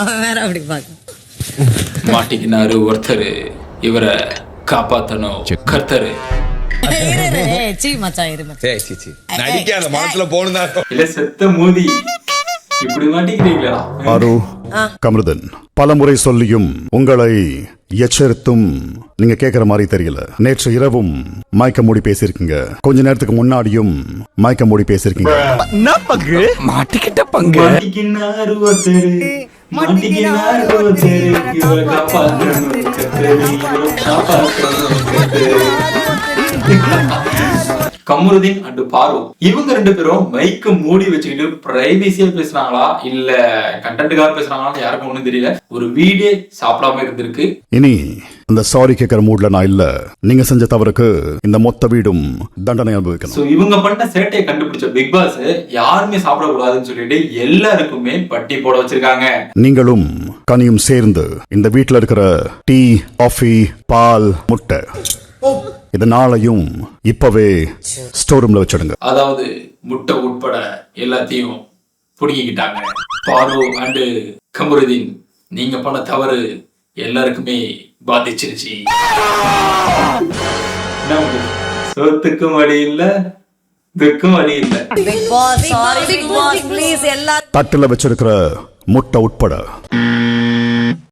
அவன் வேற அப்படி பார்க்க மாட்டிக்கினாரு ஒருத்தர், இவரை காப்பாத்தணும் கர்த்தரு. நடிக்காத மனசுல போனா இல்ல செத்த மூதி இப்படி மாட்டிக்கிறீங்களா? ஆரு கமருதன் பலமுறை சொல்லியும் உங்களை எச்சரித்தும் நீங்க கேக்குற மாதிரி தெரியல. நேற்று இரவும் மயக்க மூடி பேசிருக்கீங்க, கொஞ்ச நேரத்துக்கு முன்னாடியும் மயக்க மூடி பேசிருக்கீங்க. மாட்டிக்கிட்ட பங்கு மாட்டிக்கினாரு ஒருத்தர், மாட்டிக்கினாரு ஒருத்தர், இவரை காப்பாத்தணும் கர்த்தரு, இவரை காப்பாத்தணும் கர்த்தரு. கமருதீன் அண்ட் பாரு இவங்க ரெண்டு பேரும் மைக்க மூடி வச்சுக்கிட்டு பிரைவேசியா பேசுறாங்களா இல்ல கண்டென்ட்டுக்காக பேசுறாங்களா யாருக்கும் ஒண்ணும் தெரியல. ஒரு வீடே சாப்பிடாம இருந்திருக்கு. இனி இந்த சாரி கேட்கிற மூட்ல நான் இல்ல. நீங்க செஞ்ச தவறுக்கு இந்த மொத்த வீடும் தண்டனை அனுபவிக்கணும். சோ இவங்க பண்ண சேட்டையை கண்டுபிடிச்ச பிக் பாஸ் யாருமே சாப்பிடக்கூடாதுன்னு சொல்லிட்டு எல்லாருக்குமே பட்டி போட வச்சிருக்காங்க. நீங்களும் கனியும் சேர்ந்து இந்த வீட்டுல இருக்கிற டீ, காஃபி, பால், முட்டை இதனாலையும் இப்பவே ஸ்டோர் ரூம்ல வச்சிடுங்க. அதாவது முட்டை உட்பட எல்லாத்தையும் புடுங்கிக்கிட்டாங்க. பாரு அண்ட் கமருதீன் நீங்க பண்ண தவறு எல்லாருக்குமே பாதிச்சிருச்சு. சொத்துக்கும் வழி இல்ல, துக்கும் வழி இல்ல. Bigg Boss sorry Bigg Boss please எல்லாரும் தட்டுல வச்சிருக்கிற முட்டை உட்பட